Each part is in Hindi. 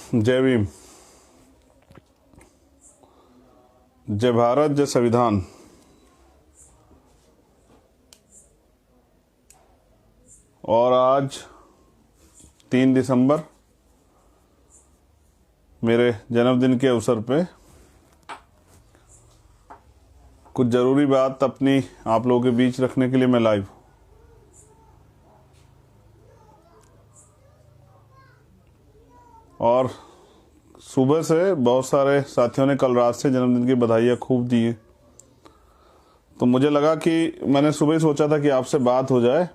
जय भीम, जय भारत, जय संविधान। और आज 3 दिसंबर मेरे जन्मदिन के अवसर पे कुछ ज़रूरी बात अपनी आप लोगों के बीच रखने के लिए मैं लाइव। और सुबह से बहुत सारे साथियों ने कल रात से जन्मदिन की बधाइयाँ खूब दी हैं, तो मुझे लगा कि मैंने सुबह ही सोचा था कि आपसे बात हो जाए।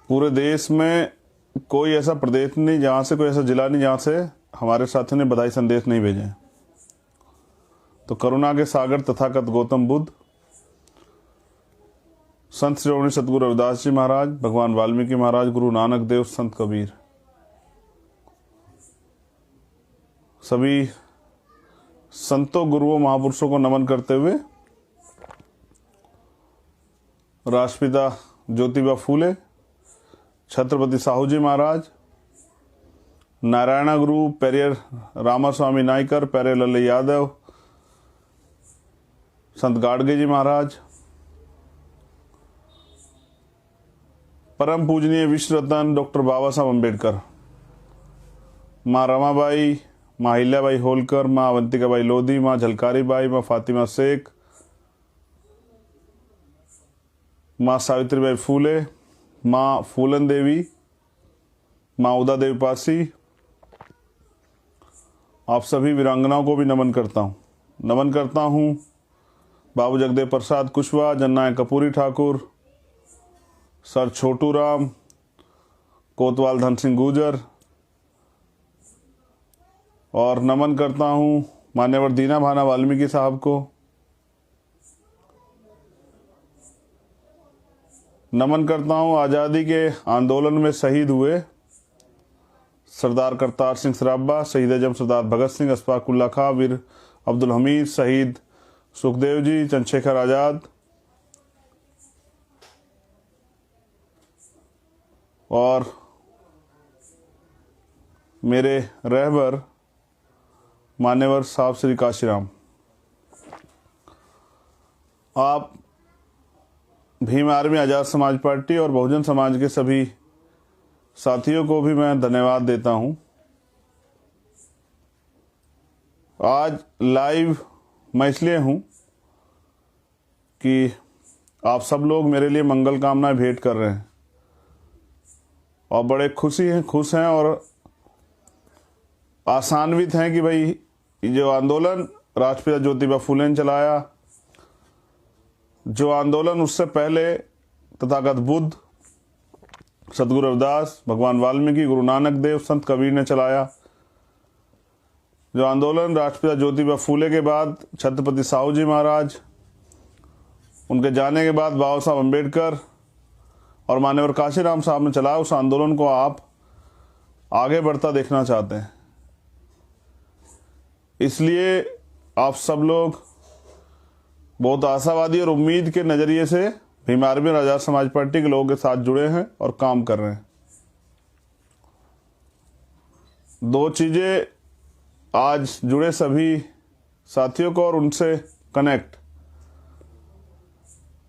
पूरे देश में कोई ऐसा प्रदेश नहीं जहाँ से, कोई ऐसा जिला नहीं जहाँ से हमारे साथियों ने बधाई संदेश नहीं भेजे हैं। तो करुणा के सागर तथागत गौतम बुद्ध, संत श्रोमणी सतगुरु रविदास जी महाराज, भगवान वाल्मीकि महाराज, गुरु नानक देव, संत कबीर, सभी संतों, गुरुओं, महापुरुषों को नमन करते हुए राष्ट्रपिता ज्योतिबा फूले, छत्रपति साहू जी महाराज, नारायण गुरु, पेरियर रामास्वामी नायकर, पेरियर लल्ले यादव, संत गाडगे जी महाराज, परम पूजनीय विश्व रत्न डॉक्टर बाबा साहब अम्बेडकर, माँ रमाबाई, माँ अहिल्याबाई होलकर, माँ अवंतिकाबाई लोधी, माँ झलकारी बाई, माँ फातिमा शेख, माँ सावित्रीबाई फूले, माँ फूलन देवी, माँ उदा देवी पासी, आप सभी वीरांगनाओं को भी नमन करता हूँ। बाबू जगदेव प्रसाद कुशवाहा, जननायक कपूरी ठाकुर, सर छोटू राम, कोतवाल धन सिंह गुर्जर, और नमन करता हूँ मान्यवर दीना भाना वाल्मीकि साहब को। नमन करता हूँ आज़ादी के आंदोलन में शहीद हुए सरदार करतार सिंह सराबा, शहीद आजम सरदार भगत सिंह, अशफाक उल्लाह खां, वीर अब्दुल हमीद, शहीद सुखदेव जी, चंद्रशेखर आज़ाद, और मेरे रहबर मान्यवर साहब श्री काशीराम। आप भीम आर्मी, आज़ाद समाज पार्टी और बहुजन समाज के सभी साथियों को भी मैं धन्यवाद देता हूं। आज लाइव मैं इसलिए हूं कि आप सब लोग मेरे लिए मंगल कामनाएं भेंट कर रहे हैं और बड़े खुश हैं और आशान्वित हैं कि भाई जो आंदोलन राष्ट्रपिता ज्योतिबा फूले ने चलाया, जो आंदोलन उससे पहले तथागत बुद्ध, सतगुरु रविदास, भगवान वाल्मीकि, गुरु नानक देव, संत कबीर ने चलाया, जो आंदोलन राष्ट्रपिता ज्योतिबा फूले के बाद छत्रपति साहू जी महाराज, उनके जाने के बाद बाबा साहब अम्बेडकर और मान्यवर काशीराम साहब ने चलाया, उस आंदोलन को आप आगे बढ़ता देखना चाहते हैं। इसलिए आप सब लोग बहुत आशावादी और उम्मीद के नज़रिए से भीम आर्मी और आज़ाद समाज पार्टी के लोगों के साथ जुड़े हैं और काम कर रहे हैं। दो चीज़ें आज जुड़े सभी साथियों को और उनसे कनेक्ट,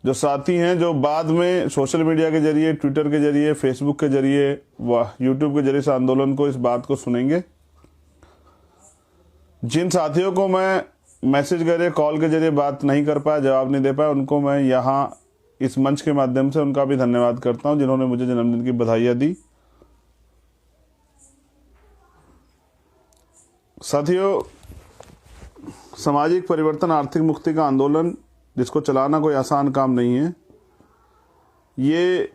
जो साथी हैं जो बाद में सोशल मीडिया के जरिए, ट्विटर के जरिए, फेसबुक के जरिए व यूट्यूब के जरिए से आंदोलन को, इस बात को सुनेंगे, जिन साथियों को मैं मैसेज करे, कॉल के जरिए बात नहीं कर पाया, जवाब नहीं दे पाया, उनको मैं यहाँ इस मंच के माध्यम से उनका भी धन्यवाद करता हूँ जिन्होंने मुझे जन्मदिन की बधाइयाँ दी। साथियों, सामाजिक परिवर्तन, आर्थिक मुक्ति का आंदोलन, जिसको चलाना कोई आसान काम नहीं है। ये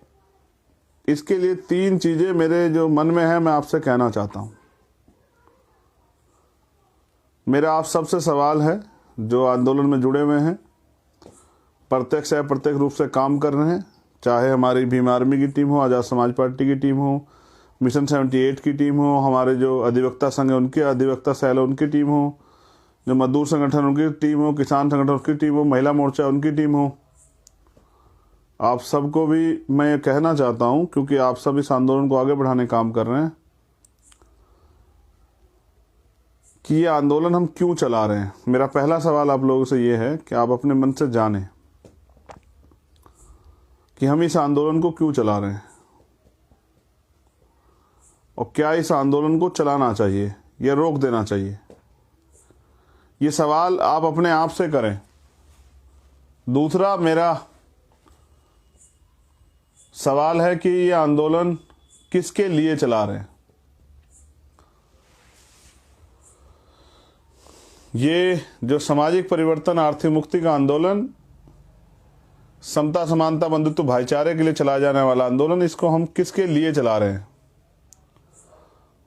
इसके लिए 3 चीज़ें मेरे जो मन में है मैं आपसे कहना चाहता हूँ। मेरा आप सबसे सवाल है जो आंदोलन में जुड़े हुए हैं, प्रत्यक्ष या अप्रत्यक्ष रूप से काम कर रहे हैं, चाहे हमारी भीम आर्मी की टीम हो, आज़ाद समाज पार्टी की टीम हो, मिशन 78 की टीम हो, हमारे जो अधिवक्ता संघ है उनके अधिवक्ता सेल है उनकी टीम हो, जो मजदूर संगठन उनकी टीम हो, किसान संगठन उनकी टीम हो, महिला मोर्चा उनकी टीम हो, आप सबको भी मैं कहना चाहता हूं, क्योंकि आप सब इस आंदोलन को आगे बढ़ाने काम कर रहे हैं, कि ये आंदोलन हम क्यों चला रहे हैं। मेरा पहला सवाल आप लोगों से ये है कि आप अपने मन से जानें कि हम इस आंदोलन को क्यों चला रहे हैं और क्या इस आंदोलन को चलाना चाहिए या रोक देना चाहिए। ये सवाल आप अपने आप से करें। दूसरा मेरा सवाल है कि ये आंदोलन किसके लिए चला रहे हैं। ये जो सामाजिक परिवर्तन, आर्थिक मुक्ति का आंदोलन, समता, समानता, बंधुत्व, भाईचारे के लिए चलाया जाने वाला आंदोलन, इसको हम किसके लिए चला रहे हैं।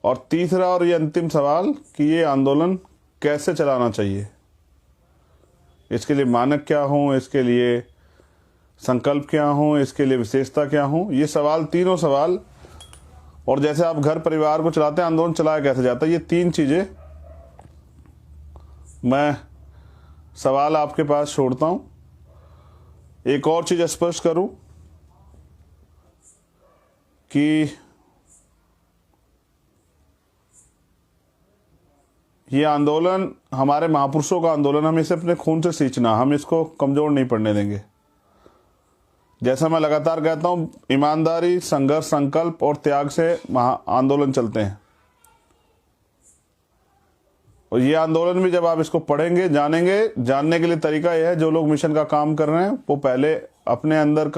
और तीसरा और ये अंतिम सवाल कि ये आंदोलन कैसे चलाना चाहिए, इसके लिए मानक क्या हों, इसके लिए संकल्प क्या हों, इसके लिए विशेषता क्या हों। ये सवाल, तीनों सवाल, और जैसे आप घर परिवार को चलाते हैं आंदोलन चलाया कैसे जाता है, ये तीन चीज़ें मैं सवाल आपके पास छोड़ता हूं। एक और चीज़ स्पष्ट करूं कि ये आंदोलन हमारे महापुरुषों का आंदोलन, हम इसे अपने खून से सींचना, हम इसको कमज़ोर नहीं पड़ने देंगे। जैसा मैं लगातार कहता हूं, ईमानदारी, संघर्ष, संकल्प और त्याग से आंदोलन चलते हैं। और ये आंदोलन भी जब आप इसको पढ़ेंगे, जानेंगे, जानने के लिए तरीका यह है, जो लोग मिशन का काम कर रहे हैं वो पहले अपने अंदर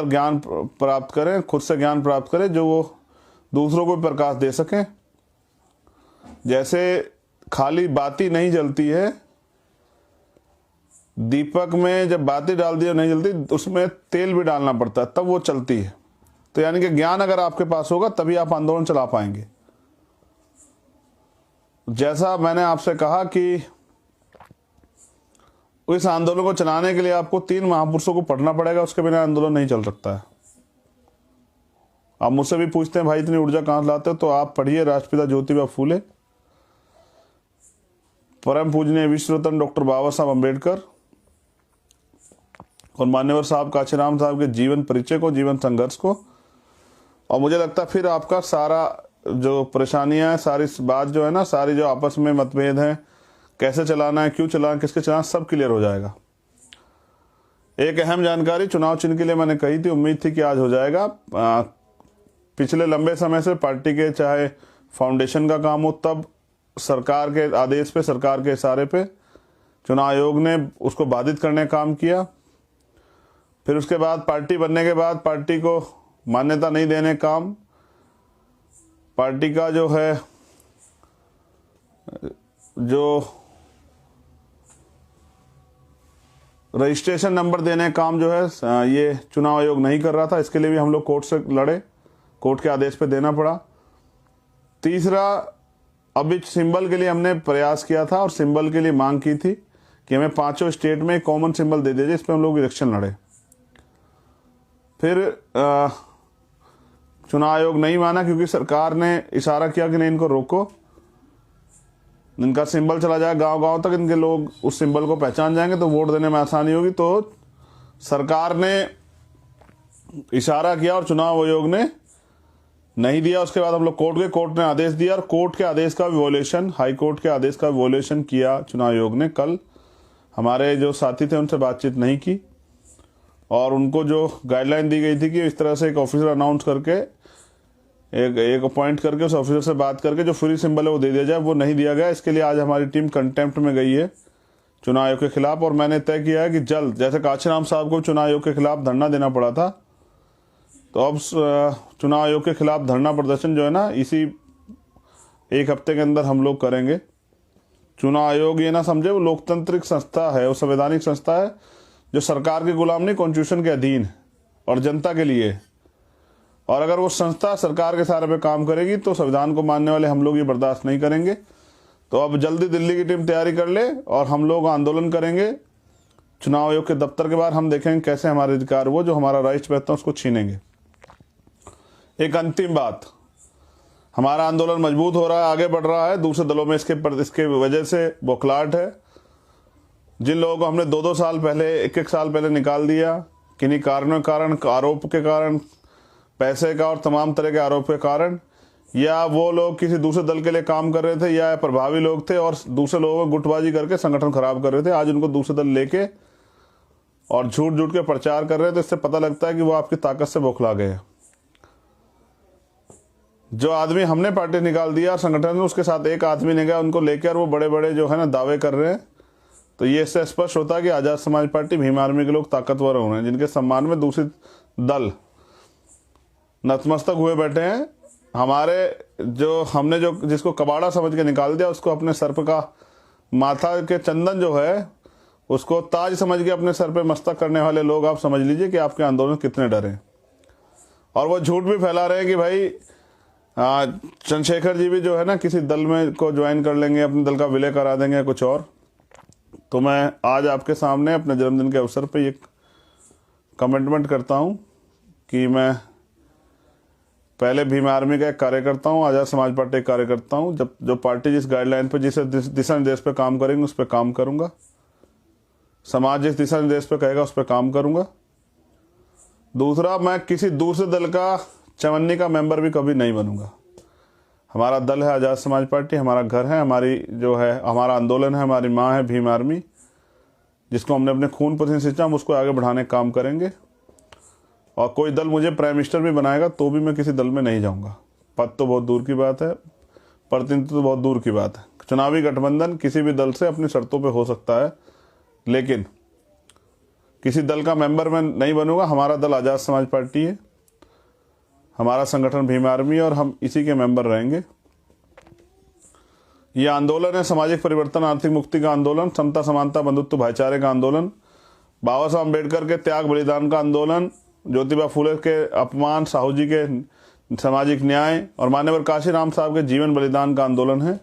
ज्ञान प्राप्त करें, खुद से ज्ञान प्राप्त करें, जो वो दूसरों को प्रकाश दे सकें। जैसे खाली बाती नहीं जलती है, दीपक में जब बाती डाल दी नहीं जलती, उसमें तेल भी डालना पड़ता है तब वो चलती है। तो यानी कि ज्ञान अगर आपके पास होगा तभी आप आंदोलन चला पाएंगे। जैसा मैंने आपसे कहा कि इस आंदोलन को चलाने के लिए आपको 3 महापुरुषों को पढ़ना पड़ेगा, उसके बिना आंदोलन नहीं चल सकता है। आप मुझसे भी पूछते हैं भाई इतनी ऊर्जा कहाँ से लाते हो, तो आप पढ़िए राष्ट्रपिता ज्योतिबा फूले, परम पूजनीय विश्व रत्न डॉक्टर बाबा साहब अम्बेडकर और मान्यवर साहब कांचीराम साहब के जीवन परिचय को, जीवन संघर्ष को। और मुझे लगता है फिर आपका सारा जो परेशानियां हैं, सारी बात जो है ना, सारी जो आपस में मतभेद हैं, कैसे चलाना है, क्यों चलाना, किसके चलाना, सब क्लियर हो जाएगा। एक अहम जानकारी चुनाव चिन्ह के लिए मैंने कही थी, उम्मीद थी कि आज हो जाएगा। पिछले लंबे समय से पार्टी के चाहे फाउंडेशन का काम हो, तब सरकार के आदेश पे, सरकार के इशारे पे चुनाव आयोग ने उसको बाधित करने का काम किया। फिर उसके बाद पार्टी बनने के बाद पार्टी को मान्यता नहीं देने का काम, पार्टी का जो है जो रजिस्ट्रेशन नंबर देने का काम जो है ये चुनाव आयोग नहीं कर रहा था। इसके लिए भी हम लोग कोर्ट से लड़े, कोर्ट के आदेश पे देना पड़ा। तीसरा, अभी सिंबल के लिए हमने प्रयास किया था और सिंबल के लिए मांग की थी कि हमें 5 स्टेट में कॉमन सिंबल दे दीजिए, इस पर हम लोग इलेक्शन लड़े। फिर चुनाव आयोग नहीं माना क्योंकि सरकार ने इशारा किया कि नहीं, इनको रोको, इनका सिंबल चला जाए गांव-गांव तक, इनके लोग उस सिंबल को पहचान जाएंगे तो वोट देने में आसानी होगी। तो सरकार ने इशारा किया और चुनाव आयोग ने नहीं दिया। उसके बाद हम लोग कोर्ट गए, कोर्ट ने आदेश दिया और कोर्ट के आदेश का विवोलेशन, हाई कोर्ट के आदेश का विवोलेशन किया चुनाव आयोग ने। कल हमारे जो साथी थे उनसे बातचीत नहीं की और उनको जो गाइडलाइन दी गई थी कि इस तरह से एक ऑफिसर अनाउंस करके, एक अपॉइंट करके उस ऑफिसर से बात करके जो फ्री सिंबल है वो दे दिया जाए, वो नहीं दिया गया। इसके लिए आज हमारी टीम कंटेम्प्ट में गई है चुनाव आयोग के खिलाफ और मैंने तय किया है कि जल्द, जैसे कांचीराम साहब को चुनाव आयोग के खिलाफ धरना देना पड़ा था, तो अब चुनाव आयोग के खिलाफ धरना प्रदर्शन जो है ना, इसी 1 हफ्ते के अंदर हम लोग करेंगे। चुनाव आयोग ये ना समझे वो लोकतांत्रिक संस्था है, वो संवैधानिक संस्था है जो सरकार के गुलाम नहीं, कॉन्स्टिट्यूशन के अधीन और जनता के लिए। और अगर वो संस्था सरकार के सहारे पे काम करेगी तो संविधान को मानने वाले हम लोग ये बर्दाश्त नहीं करेंगे। तो अब जल्दी दिल्ली की टीम तैयारी कर ले और हम लोग आंदोलन करेंगे चुनाव आयोग के दफ्तर के बाहर। हम देखेंगे कैसे हमारे अधिकार, वो जो हमारा राइट्स रहता है उसको छीनेंगे। एक अंतिम बात, हमारा आंदोलन मजबूत हो रहा है, आगे बढ़ रहा है। दूसरे दलों में इसके वजह से बौखलाहट है। जिन लोगों को हमने 2-2 साल पहले, 1-1 साल पहले निकाल दिया, किन्हीं कारणों के कारण, आरोप के कारण, पैसे का और तमाम तरह के आरोप के कारण, या वो लोग किसी दूसरे दल के लिए काम कर रहे थे या प्रभावी लोग थे और दूसरे लोगों को गुटबाजी करके संगठन खराब कर रहे थे, आज उनको दूसरे दल लेके और झूठ झूठ के प्रचार कर रहे हैं। तो इससे पता लगता है कि वो आपकी ताकत से बौखला गए हैं। जो आदमी हमने पार्टी निकाल दिया संगठन में, उसके साथ एक आदमी नहीं गया, उनको लेकर वो बड़े बड़े जो है ना दावे कर रहे हैं। तो ये इससे स्पष्ट होता है कि आज़ाद समाज पार्टी, भीम आर्मी के लोग ताकतवर हो रहे हैं, जिनके सम्मान में दूसरे दल नतमस्तक हुए बैठे हैं। हमारे जो हमने जो जिसको कबाड़ा समझ के निकाल दिया, उसको अपने सर पे का माथा के चंदन जो है उसको ताज समझ के अपने सर पे मस्तक करने वाले लोग, आप समझ लीजिए कि आपके आंदोलन कितने डरे हैं। और वो झूठ भी फैला रहे हैं कि भाई चंद्रशेखर जी भी जो है ना किसी दल में को ज्वाइन कर लेंगे, अपने दल का विलय करा देंगे कुछ और। तो मैं आज आपके सामने अपने जन्मदिन के अवसर पे ये कमिटमेंट करता हूँ कि मैं पहले भीम आर्मी का एक कार्यकर्ता हूँ, आज़ाद समाज पार्टी का कार्यकर्ता हूँ। जब जो पार्टी जिस गाइडलाइन पे, जिस दिशा निर्देश पे काम करेंगे उस पर काम करूँगा। समाज जिस दिशा निर्देश पे कहेगा उस पर काम करूँगा। दूसरा, मैं किसी दूसरे दल का चवन्नी का मेंबर भी कभी नहीं बनूंगा। हमारा दल है आज़ाद समाज पार्टी, हमारा घर है, हमारी जो है हमारा आंदोलन है, हमारी माँ है भीम आर्मी, जिसको हमने अपने खून पसीने से सींचा, हम उसको आगे बढ़ाने का काम करेंगे। और कोई दल मुझे प्राइम मिनिस्टर भी बनाएगा तो भी मैं किसी दल में नहीं जाऊंगा। पद तो बहुत दूर की बात है, प्रतिनिधित्व तो बहुत दूर की बात है। चुनावी गठबंधन किसी भी दल से अपनी शर्तों पे हो सकता है, लेकिन किसी दल का मेंबर मैं नहीं बनूंगा। हमारा दल आज़ाद समाज पार्टी है, हमारा संगठन भीम आर्मी, और हम इसी के मेंबर रहेंगे। ये आंदोलन है सामाजिक परिवर्तन, आर्थिक मुक्ति का आंदोलन, समता समानता बंधुत्व भाईचारे का आंदोलन, बाबा साहब अम्बेडकर के त्याग बलिदान का आंदोलन, ज्योतिबा फूले के अपमान, साहू जी के सामाजिक न्याय और मान्यवर काशीराम साहब के जीवन बलिदान का आंदोलन है।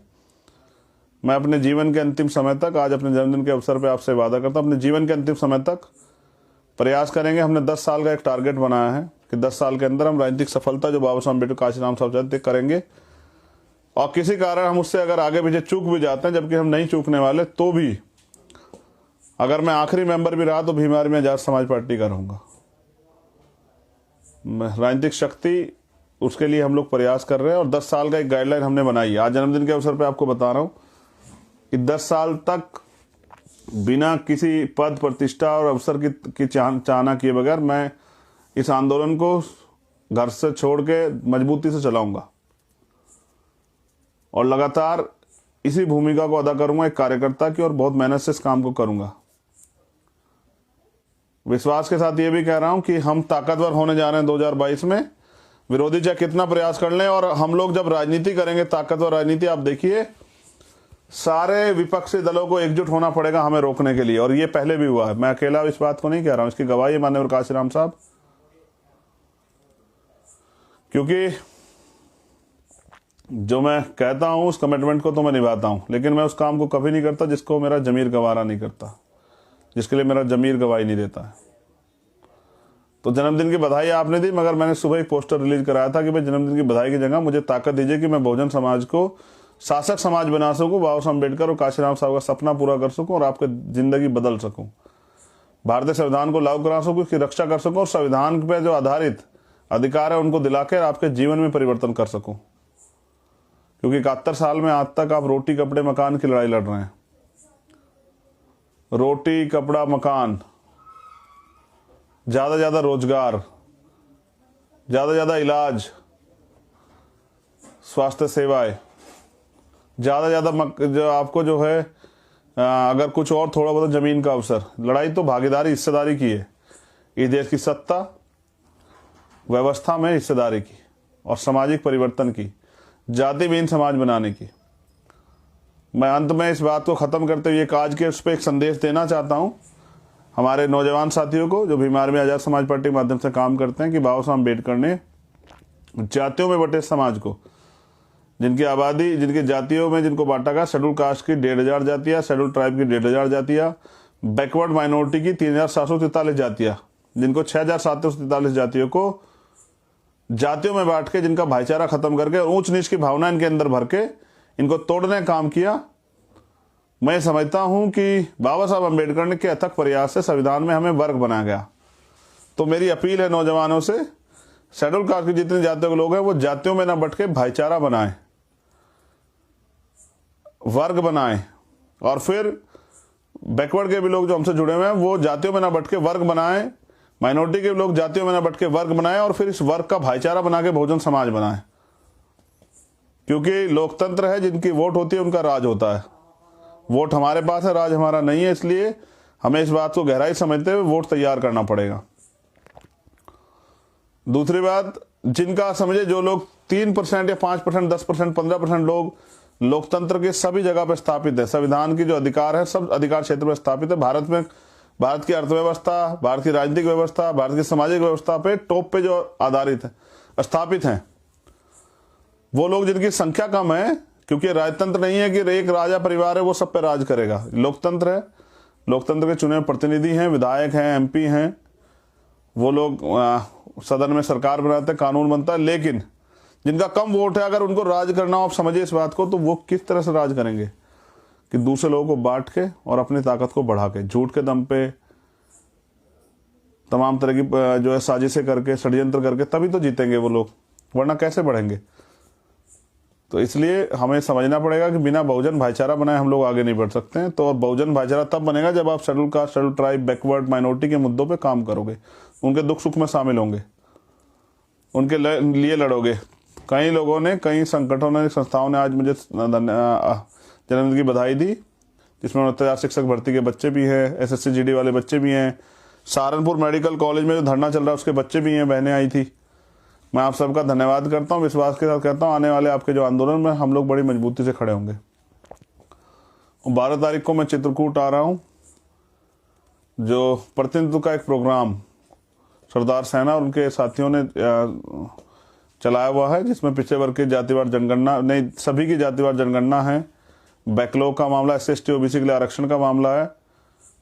मैं अपने जीवन के अंतिम समय तक, आज अपने जन्मदिन के अवसर पर आपसे वादा करता हूँ, अपने जीवन के अंतिम समय तक प्रयास करेंगे। हमने 10 साल का एक टारगेट बनाया है कि 10 साल के अंदर हम राजनीतिक सफलता जो बाबा साहब अम्बेडकर काशीराम साहब चाहते करेंगे। और किसी कारण हम उससे अगर आगे पीछे चूक भी जाते हैं, जबकि हम नहीं चूकने वाले, तो भी अगर मैं आखिरी मेंबर भी रहा तो भीम आर्मी आज़ाद समाज पार्टी का रहूँगा। राजनीतिक शक्ति, उसके लिए हम लोग प्रयास कर रहे हैं और 10 साल का एक गाइडलाइन हमने बनाई है। आज जन्मदिन के अवसर पर आपको बता रहा हूँ कि 10 साल तक बिना किसी पद प्रतिष्ठा और अवसर की चाहना किए बगैर मैं इस आंदोलन को घर से छोड़ के मजबूती से चलाऊंगा और लगातार इसी भूमिका को अदा करूंगा एक कार्यकर्ता की, और बहुत मेहनत से इस काम को करूंगा। विश्वास के साथ ये भी कह रहा हूं कि हम ताकतवर होने जा रहे हैं 2022 में। विरोधी चाहे कितना प्रयास कर लें, और हम लोग जब राजनीति करेंगे, ताकतवर राजनीति, आप देखिए सारे विपक्षी दलों को एकजुट होना पड़ेगा हमें रोकने के लिए। और ये पहले भी हुआ है, मैं अकेला इस बात को नहीं कह रहा हूं, इसकी गवाही है माननीय काशीराम साहब। क्योंकि जो मैं कहता हूं उस कमिटमेंट को तो मैं निभाता हूं, लेकिन मैं उस काम को कभी नहीं करता जिसको मेरा जमीर गवारा नहीं करता, जिसके लिए मेरा जमीर गवाही नहीं देता है। तो जन्मदिन की बधाई आपने दी, मगर मैंने सुबह एक पोस्टर रिलीज कराया था कि भाई जन्मदिन की बधाई की जगह मुझे ताकत दीजिए कि मैं बहुजन समाज को शासक समाज बना सकूं, बाबा साहब अम्बेडकर और काशीराम साहब का सपना पूरा कर सकूं और आपकी जिंदगी बदल सकूं, भारतीय संविधान को लागू करा सकूं, उसकी रक्षा कर सकूं और संविधान पे जो आधारित अधिकार है उनको दिलाकर आपके जीवन में परिवर्तन कर सकूं। क्योंकि 71 साल में आज तक आप रोटी कपड़े मकान की लड़ाई लड़ रहे हैं। रोटी कपड़ा मकान, ज्यादा ज्यादा रोजगार, ज्यादा ज्यादा इलाज, स्वास्थ्य सेवाएं, ज्यादा ज्यादा जो आपको जो है अगर कुछ और थोड़ा बहुत जमीन का अवसर, लड़ाई तो भागीदारी हिस्सेदारी की है, इस देश की सत्ता व्यवस्था में हिस्सेदारी की और सामाजिक परिवर्तन की, जाति विहीन समाज बनाने की। मैं अंत में इस बात को खत्म करते हुए आज के उस पर एक संदेश देना चाहता हूं हमारे नौजवान साथियों को जो भीम आर्मी आज़ाद समाज पार्टी के माध्यम से काम करते हैं, कि बाबा साहब अम्बेडकर ने जातियों में बटे समाज को, जिनकी आबादी, जिनकी जातियों में जिनको बांटा गया, शेड्यूल कास्ट की 1,500 जातियाँ, शेड्यूल ट्राइब की 1,500 जातियाँ, बैकवर्ड माइनॉरिटी की 3,743 जातियाँ, जिनको 6,743 जातियों को जातियों में बांट के, जिनका भाईचारा खत्म करके ऊंच नीच की भावना इनके अंदर भर के इनको तोड़ने का काम किया। मैं समझता हूं कि बाबा साहब अम्बेडकर ने के अथक प्रयास से संविधान में हमें वर्ग बनाया गया। तो मेरी अपील है नौजवानों से, शेड्यूल कास्ट के जितने जातियों के लोग हैं वो जातियों में ना बट के भाईचारा बनाएं, वर्ग बनाएं, और फिर बैकवर्ड के भी लोग जो हमसे जुड़े हुए हैं वो जातियों में ना बट के वर्ग बनाएं, माइनॉरिटी के लोग जातियों में ना बट के वर्ग बनाएं, और फिर इस वर्ग का भाईचारा बना के बहुजन समाज बनाएं। क्योंकि लोकतंत्र है, जिनकी वोट होती है उनका राज होता है। वोट हमारे पास है, राज हमारा नहीं है, इसलिए हमें इस बात को गहराई समझते हुए वोट तैयार करना पड़ेगा। दूसरी बात, जिनका समझे जो लोग 3% या 5%, 10%, 15% लोग लोकतंत्र के सभी जगह पर स्थापित है, संविधान की जो अधिकार है सब अधिकार क्षेत्र में स्थापित है। भारत में भारत की अर्थव्यवस्था, भारत की राजनीतिक व्यवस्था, भारत की सामाजिक व्यवस्था पे टॉप पे जो आधारित है, स्थापित हैं, वो लोग जिनकी संख्या कम है, क्योंकि राजतंत्र नहीं है कि एक राजा परिवार है वो सब पे राज करेगा। लोकतंत्र है, लोकतंत्र के चुने प्रतिनिधि हैं, विधायक हैं, एमपी हैं, वो लोग सदन में सरकार बनाते हैं, कानून बनता है। लेकिन जिनका कम वोट है, अगर उनको राज करना हो, आप समझिए इस बात को, तो वो किस तरह से राज करेंगे कि दूसरे लोगों को बांट के और अपनी ताकत को बढ़ा के, झूठ के दम पे तमाम तरह की जो है साजिशें करके, षड्यंत्र करके, तभी तो जीतेंगे वो लोग, वरना कैसे बढ़ेंगे। तो इसलिए हमें समझना पड़ेगा कि बिना बहुजन भाईचारा बनाए हम लोग आगे नहीं बढ़ सकते हैं। तो बहुजन भाईचारा तब बनेगा जब आप schedule caste, schedule tribe, backward, minority के मुद्दों पे काम करोगे, उनके दुख सुख में शामिल होंगे, उनके लिए लड़ोगे। कई लोगों ने, कई संगठनों ने, संस्थाओं ने आज मुझे जन्मदिन की बधाई दी, जिसमें 69 शिक्षक भर्ती के बच्चे भी हैं, SSC GD वाले बच्चे भी हैं, सहारनपुर मेडिकल कॉलेज में जो धरना चल रहा है उसके बच्चे भी हैं, बहनें आई थी। मैं आप सबका धन्यवाद करता हूं, विश्वास के साथ कहता हूं आने वाले आपके जो आंदोलन में हम लोग बड़ी मजबूती से खड़े होंगे। 12 तारीख को मैं चित्रकूट आ रहा हूं, जो प्रतिनिधित्व का एक प्रोग्राम सरदार सेना और उनके साथियों ने चलाया हुआ है, जिसमें पिछड़े वर्ग की जातिवार जनगणना, नहीं सभी की जातिवार जनगणना है, बैकलॉग का मामला, SC ST OBC के लिए आरक्षण का मामला है,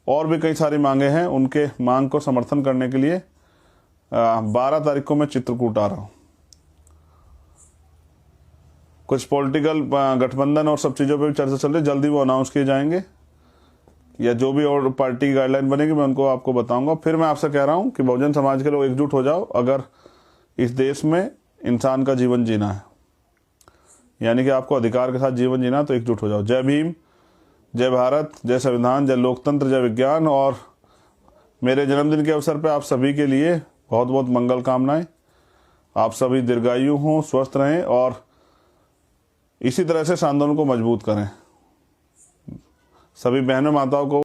और भी कई सारी मांगे हैं। उनके मांग को समर्थन करने के लिए 12 तारीख को मैं चित्रकूट आ रहा हूं। कुछ पॉलिटिकल गठबंधन और सब चीज़ों पे भी चर्चा चल रही है, जल्दी वो अनाउंस किए जाएंगे, या जो भी और पार्टी की गाइडलाइन बनेगी मैं उनको आपको बताऊंगा। फिर मैं आपसे कह रहा हूं कि बहुजन समाज के लोग एकजुट हो जाओ, अगर इस देश में इंसान का जीवन जीना है, यानी कि आपको अधिकार के साथ जीवन जीना, तो एकजुट हो जाओ। जय भीम, जय भारत, जय संविधान, जय लोकतंत्र, जय विज्ञान। और मेरे जन्मदिन के अवसर पर आप सभी के लिए बहुत बहुत मंगल कामनाएं। आप सभी दीर्घायु हों, स्वस्थ रहें, और इसी तरह से इस आंदोलन को मजबूत करें। सभी बहनों माताओं को